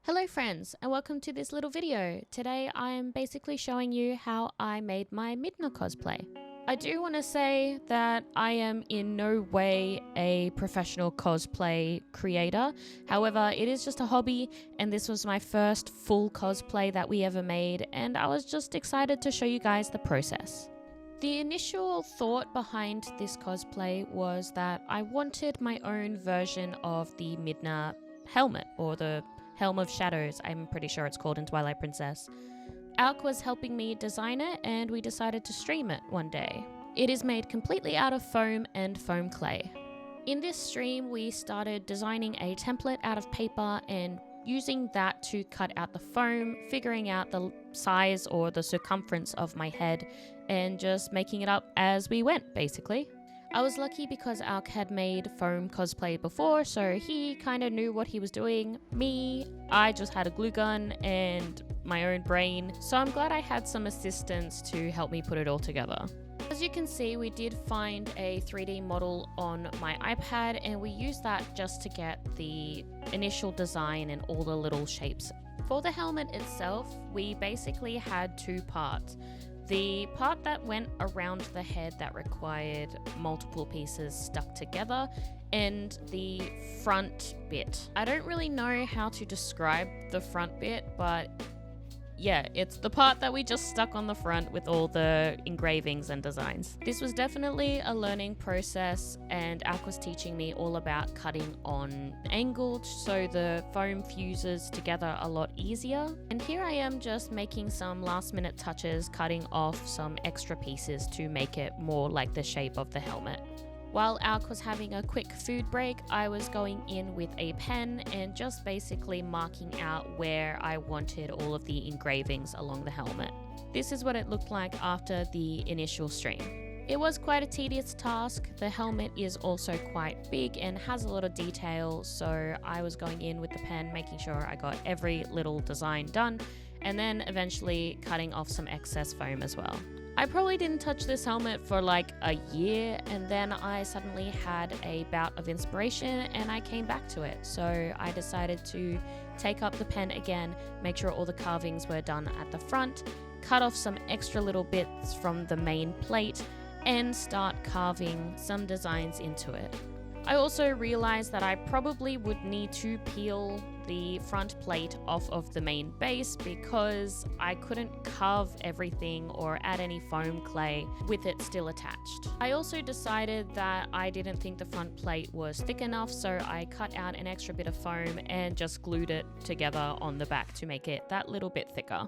Hello friends, and welcome to this little video. Today I am basically showing you how I made my Midna cosplay. I do want to say that I am in no way a professional cosplay creator. However, it is just a hobby, and this was my first full cosplay that we ever made, and I was just excited to show you guys the process. The initial thought behind this cosplay was that I wanted my own version of the Midna helmet, or the Helm of Shadows, I'm pretty sure it's called in Twilight Princess. Alk was helping me design it, and we decided to stream it one day. It is made completely out of foam and foam clay. In this stream, we started designing a template out of paper and using that to cut out the foam, figuring out the size or the circumference of my head, and just making it up as we went, basically. I was lucky because Alk had made foam cosplay before, so he kind of knew what he was doing. Me, I just had a glue gun and my own brain, so I'm glad I had some assistance to help me put it all together. As you can see, we did find a 3D model on my iPad, and we used that just to get the initial design and all the little shapes. For the helmet itself, we basically had two parts. The part that went around the head that required multiple pieces stuck together, and the front bit. I don't really know how to describe the front bit, but yeah, it's the part that we just stuck on the front with all the engravings and designs. This was definitely a learning process, and Alk was teaching me all about cutting on angled so the foam fuses together a lot easier. And here I am just making some last minute touches, cutting off some extra pieces to make it more like the shape of the helmet. While Alk was having a quick food break, I was going in with a pen and just basically marking out where I wanted all of the engravings along the helmet. This is what it looked like after the initial stream. It was quite a tedious task. The helmet is also quite big and has a lot of detail, so I was going in with the pen, making sure I got every little design done, and then eventually cutting off some excess foam as well. I probably didn't touch this helmet for like a year, and then I suddenly had a bout of inspiration and I came back to it. So I decided to take up the pen again, make sure all the carvings were done at the front, cut off some extra little bits from the main plate, and start carving some designs into it. I also realized that I probably would need to peel the front plate off of the main base because I couldn't carve everything or add any foam clay with it still attached. I also decided that I didn't think the front plate was thick enough, so I cut out an extra bit of foam and just glued it together on the back to make it that little bit thicker.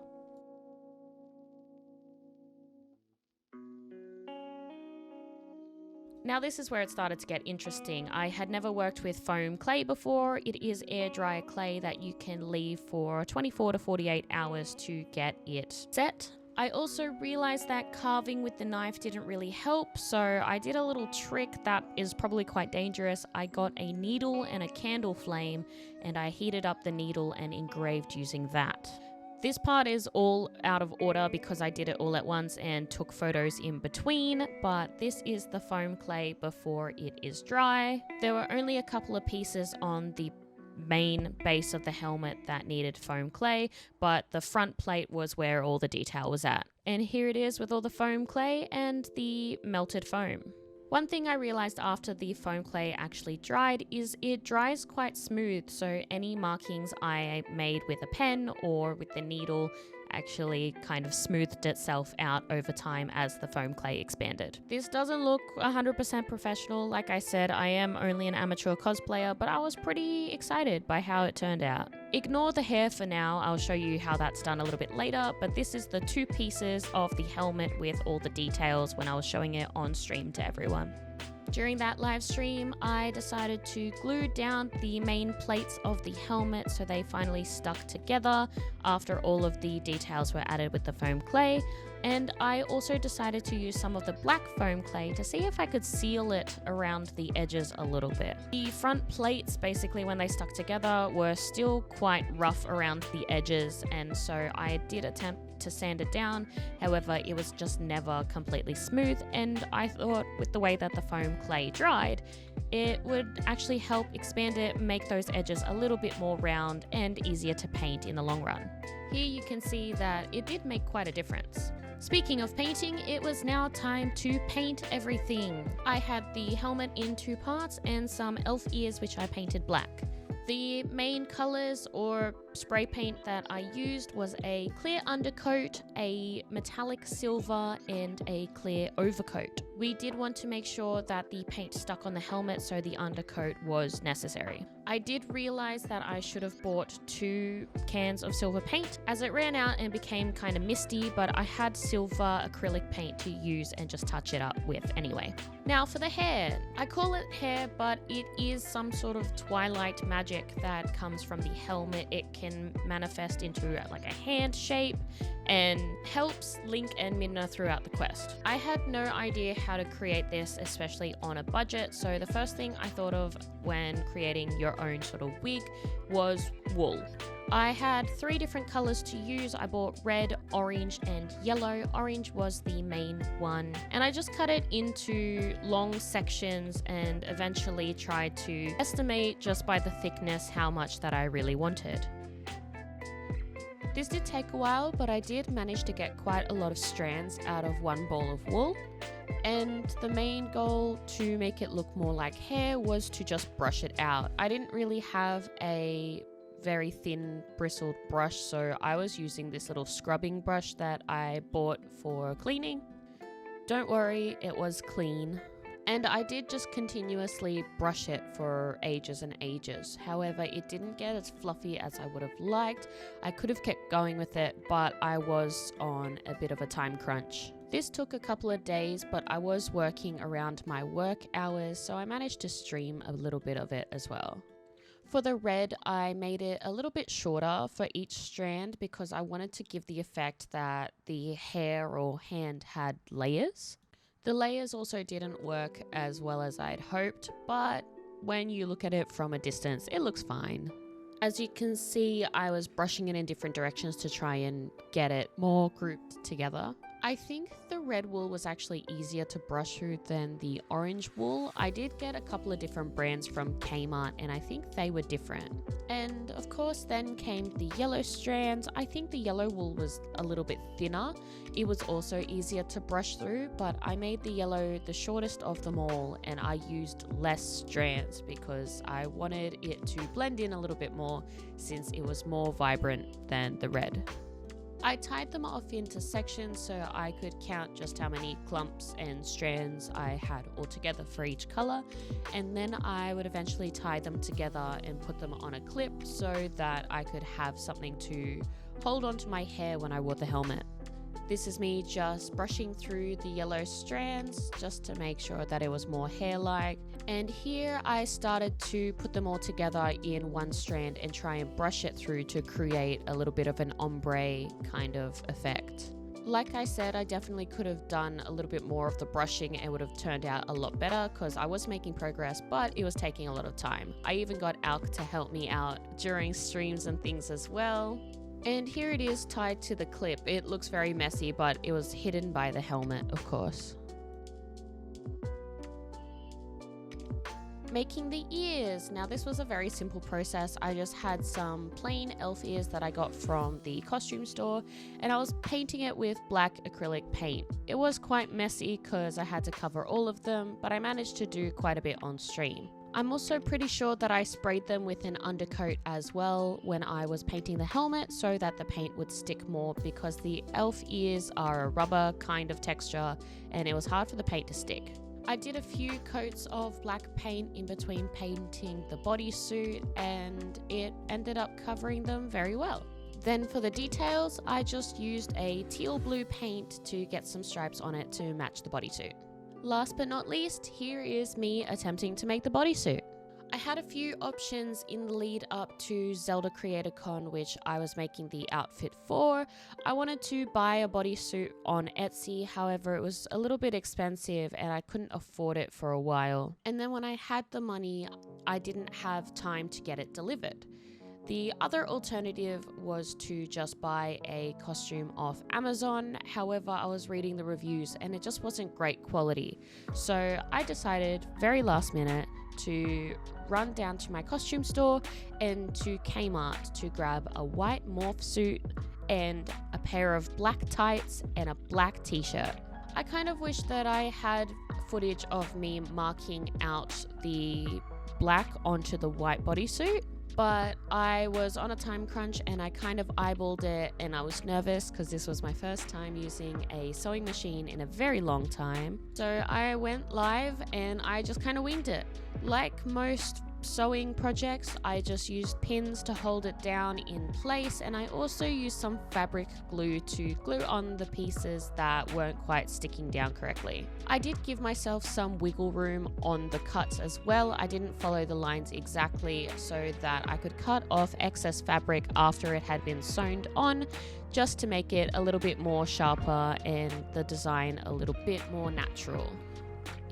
Now this is where it started to get interesting. I had never worked with foam clay before. It is air dry clay that you can leave for 24 to 48 hours to get it set. I also realized that carving with the knife didn't really help, so I did a little trick that is probably quite dangerous. I got a needle and a candle flame, and I heated up the needle and engraved using that. This part is all out of order because I did it all at once and took photos in between, but this is the foam clay before it is dry. There were only a couple of pieces on the main base of the helmet that needed foam clay, but the front plate was where all the detail was at. And here it is with all the foam clay and the melted foam. One thing I realized after the foam clay actually dried is it dries quite smooth, so any markings I made with a pen or with the needle actually kind of smoothed itself out over time as the foam clay expanded. This doesn't look 100% professional. Like I said, I am only an amateur cosplayer, but I was pretty excited by how it turned out. Ignore the hair for now, I'll show you how that's done a little bit later, but this is the two pieces of the helmet with all the details when I was showing it on stream to everyone. During that live stream, I decided to glue down the main plates of the helmet so they finally stuck together after all of the details were added with the foam clay. And I also decided to use some of the black foam clay to see if I could seal it around the edges a little bit. The front plates, basically when they stuck together, were still quite rough around the edges, and so I did attempt to sand it down. However, it was just never completely smooth, and I thought with the way that the foam clay dried, it would actually help expand it, make those edges a little bit more round and easier to paint in the long run. Here you can see that it did make quite a difference. Speaking of painting, it was now time to paint everything. I had the helmet in 2 parts and some elf ears which I painted black. The main colors or spray paint that I used was a clear undercoat, a metallic silver, and a clear overcoat. We did want to make sure that the paint stuck on the helmet, so the undercoat was necessary. I did realize that I should have bought 2 cans of silver paint as it ran out and became kind of misty, but I had silver acrylic paint to use and just touch it up with anyway. Now for the hair. I call it hair, but it is some sort of Twilight magic that comes from the helmet. It can manifest into like a hand shape and helps Link and Midna throughout the quest. I had no idea how to create this, especially on a budget, so the first thing I thought of when creating your own sort of wig was wool. I had 3 different colors to use. I bought red, orange, and yellow. Orange was the main one, and I just cut it into long sections and eventually tried to estimate just by the thickness how much that I really wanted. This did take a while, but I did manage to get quite a lot of strands out of 1 ball of wool. And the main goal to make it look more like hair was to just brush it out. I didn't really have a very thin bristled brush, so I was using this little scrubbing brush that I bought for cleaning. Don't worry, it was clean. And I did just continuously brush it for ages and ages. However, it didn't get as fluffy as I would have liked. I could have kept going with it, but I was on a bit of a time crunch. This took a couple of days, but I was working around my work hours, so I managed to stream a little bit of it as well. For the red, I made it a little bit shorter for each strand because I wanted to give the effect that the hair or hand had layers. The layers also didn't work as well as I'd hoped, but when you look at it from a distance, it looks fine. As you can see, I was brushing it in different directions to try and get it more grouped together. I think the red wool was actually easier to brush through than the orange wool. I did get a couple of different brands from Kmart and I think they were different. And of course then came the yellow strands. I think the yellow wool was a little bit thinner. It was also easier to brush through, but I made the yellow the shortest of them all and I used less strands because I wanted it to blend in a little bit more since it was more vibrant than the red. I tied them off into sections so I could count just how many clumps and strands I had altogether for each color, and then I would eventually tie them together and put them on a clip so that I could have something to hold onto my hair when I wore the helmet. This is me just brushing through the yellow strands just to make sure that it was more hair-like. And here I started to put them all together in one strand and try and brush it through to create a little bit of an ombre kind of effect. Like I said, I definitely could have done a little bit more of the brushing and would have turned out a lot better because I was making progress, but it was taking a lot of time. I even got Alk to help me out during streams and things as well. And here it is tied to the clip. It looks very messy, but it was hidden by the helmet, of course. Making the ears. Now this was a very simple process. I just had some plain elf ears that I got from the costume store and I was painting it with black acrylic paint. It was quite messy because I had to cover all of them, but I managed to do quite a bit on stream. I'm also pretty sure that I sprayed them with an undercoat as well when I was painting the helmet so that the paint would stick more because the elf ears are a rubber kind of texture and it was hard for the paint to stick. I did a few coats of black paint in between painting the bodysuit and it ended up covering them very well. Then for the details, I just used a teal blue paint to get some stripes on it to match the bodysuit. Last but not least, here is me attempting to make the bodysuit. I had a few options in the lead up to Zelda Creator Con, which I was making the outfit for. I wanted to buy a bodysuit on Etsy, however it was a little bit expensive and I couldn't afford it for a while. And then when I had the money, I didn't have time to get it delivered. The other alternative was to just buy a costume off Amazon. However, I was reading the reviews and it just wasn't great quality. So I decided very last minute to run down to my costume store and to Kmart to grab a white morph suit and a pair of black tights and a black t-shirt. I kind of wish that I had footage of me marking out the black onto the white bodysuit, but I was on a time crunch and I kind of eyeballed it, and I was nervous because this was my first time using a sewing machine in a very long time. So I went live and I just kind of winged it. Like most sewing projects, I just used pins to hold it down in place, and I also used some fabric glue to glue on the pieces that weren't quite sticking down correctly. I did give myself some wiggle room on the cuts as well. I didn't follow the lines exactly so that I could cut off excess fabric after it had been sewn on, just to make it a little bit more sharper and the design a little bit more natural.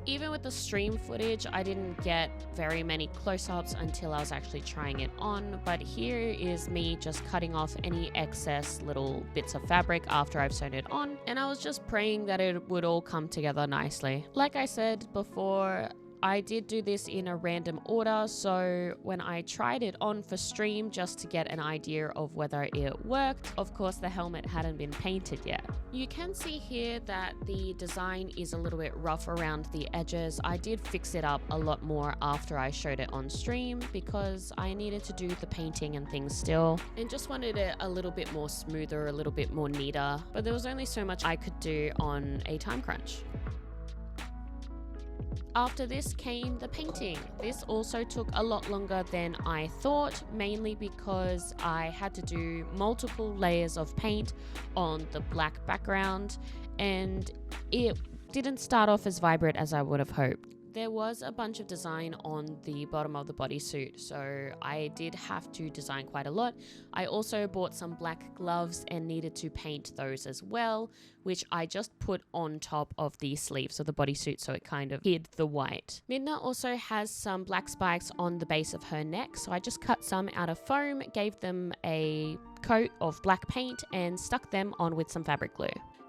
Even with the stream footage, I didn't get very many close-ups until I was actually trying it on, but here is me just cutting off any excess little bits of fabric after I've sewn it on, and I was just praying that it would all come together nicely. Like I said before, I did do this in a random order, so when I tried it on for stream just to get an idea of whether it worked, of course the helmet hadn't been painted yet. You can see here that the design is a little bit rough around the edges. I did fix it up a lot more after I showed it on stream because I needed to do the painting and things still, and just wanted it a little bit more smoother, a little bit more neater, but there was only so much I could do on a time crunch. After this came the painting. This also took a lot longer than I thought, mainly because I had to do multiple layers of paint on the black background, and it didn't start off as vibrant as I would have hoped. There was a bunch of design on the bottom of the bodysuit, so I did have to design quite a lot. I also bought some black gloves and needed to paint those as well, which I just put on top of the sleeves of the bodysuit so it kind of hid the white. Midna also has some black spikes on the base of her neck, so I just cut some out of foam, gave them a coat of black paint and stuck them on with some fabric glue.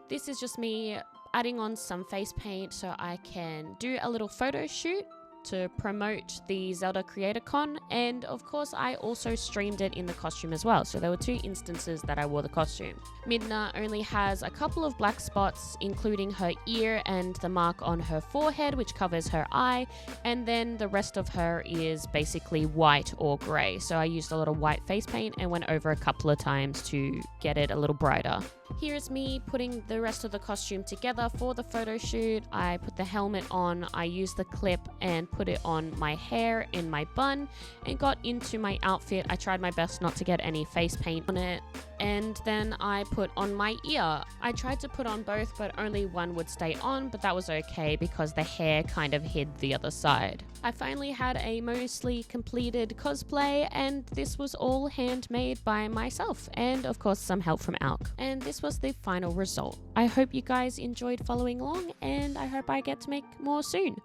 This is just me adding on some face paint so I can do a little photo shoot to promote the Zelda Creator Con, and of course I also streamed it in the costume as well, so there were 2 instances that I wore the costume. Midna only has a couple of black spots, including her ear and the mark on her forehead which covers her eye, and then the rest of her is basically white or grey, so I used a lot of white face paint and went over a couple of times to get it a little brighter. Here's me putting the rest of the costume together for the photo shoot. I put the helmet on, I used the clip and put it on my hair in my bun and got into my outfit. I tried my best not to get any face paint on it, and then I put on my ear. I tried to put on both, but only one would stay on, but that was okay because the hair kind of hid the other side. I finally had a mostly completed cosplay, and this was all handmade by myself and of course some help from Alk. And this was the final result. I hope you guys enjoyed following along, and I hope I get to make more soon.